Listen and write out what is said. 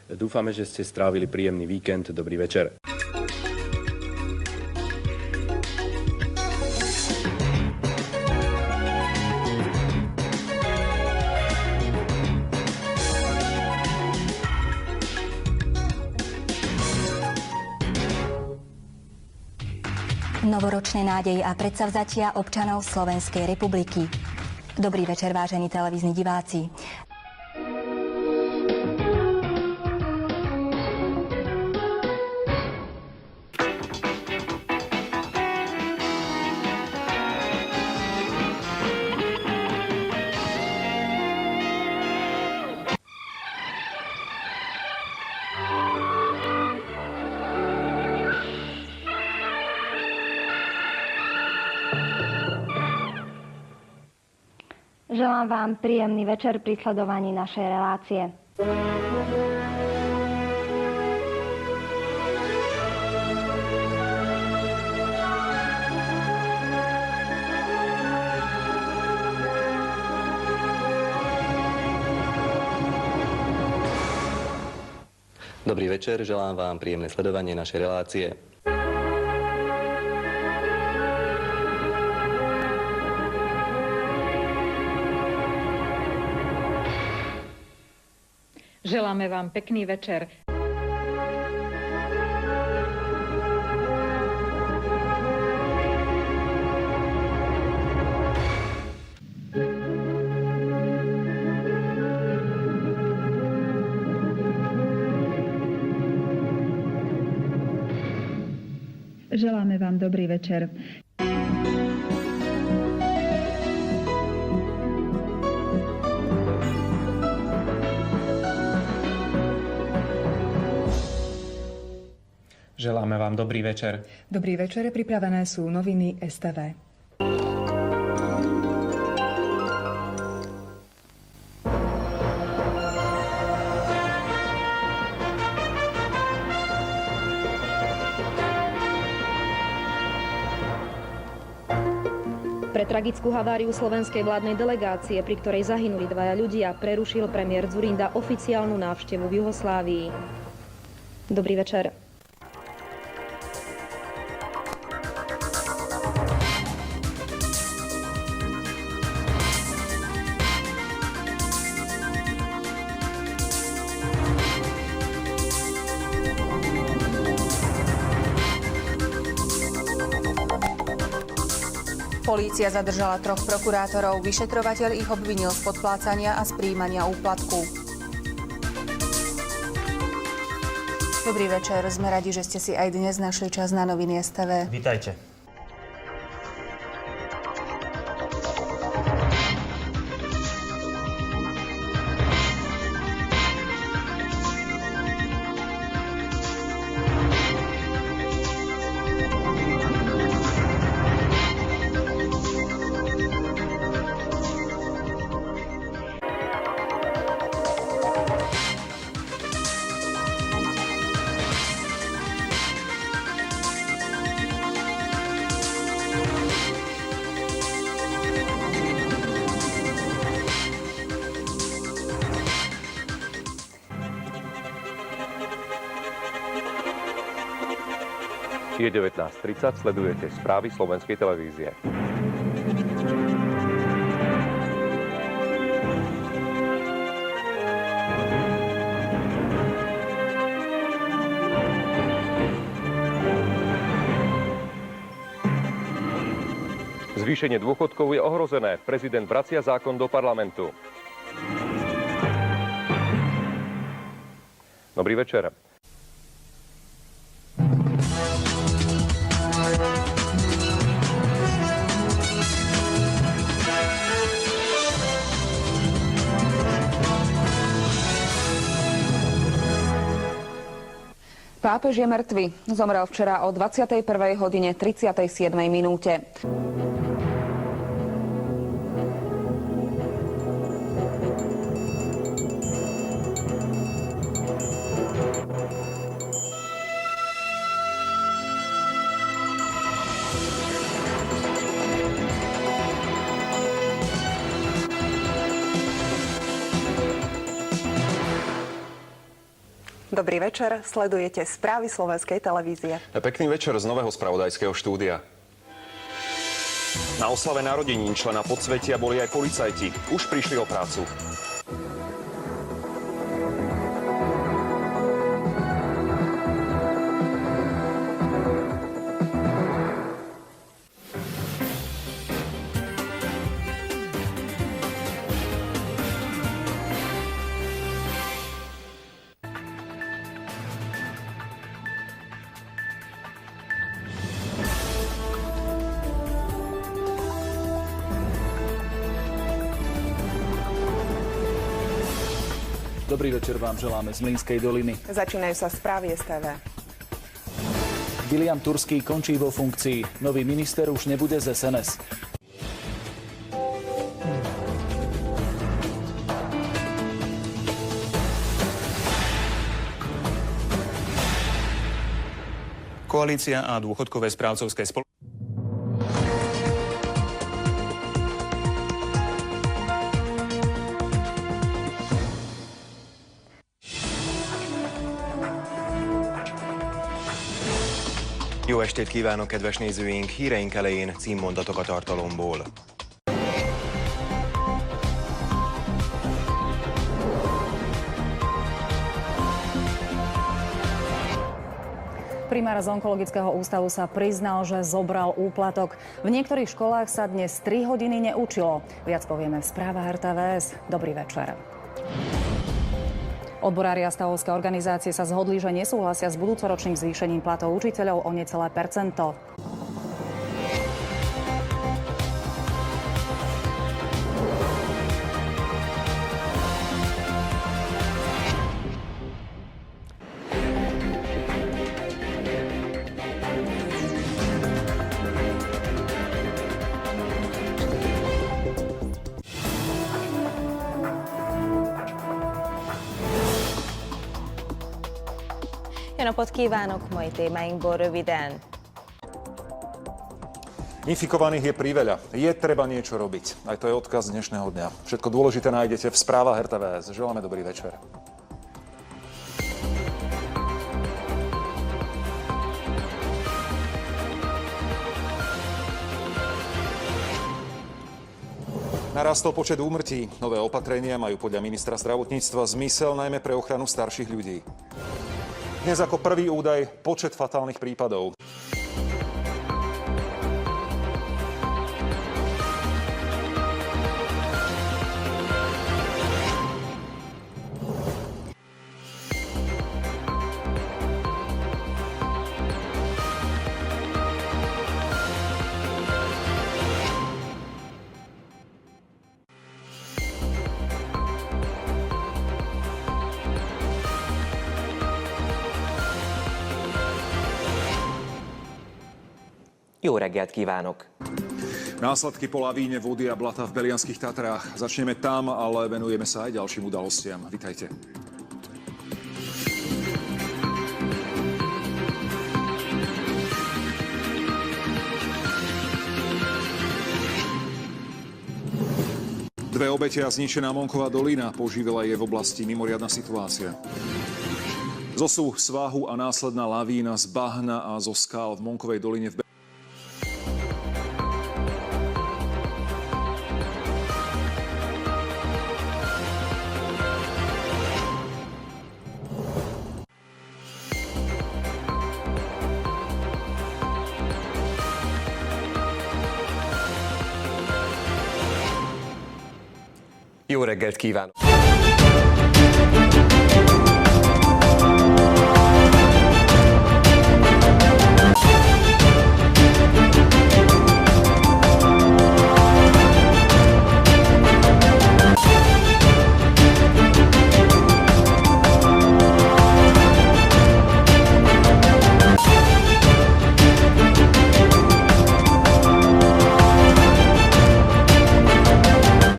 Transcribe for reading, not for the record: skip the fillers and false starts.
Dúfame, že ste strávili príjemný víkend. Dobrý večer. Novoročné nádeje a predsavzatia občanov Slovenskej republiky. Dobrý večer, vážení televízni diváci. Želám vám príjemný večer pri sledovaní našej relácie. Dobrý večer, želám vám príjemné sledovanie našej relácie. Želáme vám pekný večer. Želáme vám dobrý večer. Želáme vám dobrý večer. Dobrý večer, pripravené sú noviny STV. Pre tragickú haváriu slovenskej vládnej delegácie, pri ktorej zahynuli dvaja ľudia, prerušil premiér Dzurinda oficiálnu návštevu v Juhoslávii. Dobrý večer. Polícia zadržala 3 prokurátorov. Vyšetrovateľ ich obvinil z podplácania a z prijímania úplatku. Dobrý večer, sme radi, že ste si aj dnes našli čas na noviny STV. Vítajte. Je 19:30, sledujete správy slovenskej televízie. Zvýšenie dôchodkov je ohrozené. Prezident vracia zákon do parlamentu. Dobrý večer. Pápež je mŕtvy. Zomrel včera o 21:37. Dobrý večer, sledujete správy Slovenskej televízie. Pekný večer z nového spravodajského štúdia. Na oslave narodenín člena Podsvetia boli aj policajti. Už prišli o prácu. Dobrý večer vám želáme z Mlynskej doliny. Začínajú sa správy STV. William Turský končí vo funkcii. Nový minister už nebude z SNS. Koalícia a dôchodkové správcovské spoločnosti. Jó estét kívánok, kedves nézőink! Híreink elején címmondatok a tartalomból. Primár z onkologického ústavu sa priznal, že zobral úplatok. V niektorých školách sa dnes 3 hodiny neučilo. Viac povieme v správach RTVS. Dobrý večer. Odborári a stavovské organizácie sa zhodli, že nesúhlasia s budúcoročným zvýšením platov učiteľov o necelé percento. Jó napot kívánok, mai témáinkból röviden. Infikovaných je priveľa. Je treba niečo robiť. Aj to je odkaz dnešného dňa. Všetko dôležité nájdete v správach RTVS. Želáme dobrý večer. Narastol počet úmrtí. Nové opatrenia majú podľa ministra zdravotníctva zmysel najmä pre ochranu starších ľudí. Dnes ako prvý údaj počet fatálnych prípadov. Jó reggelt kívánok! Následky po lavíne vody a blata v Belianských Tatrách. Začneme tam, ale venujeme sa aj ďalším udalostiam. Vitajte. Dve obete a zničená Monková dolina. Poživila je v oblasti mimoriadna situácia. Zosuv svahu a následná lavína z bahna a zo skál v Monkovej doline v Jó reggelt kívánok!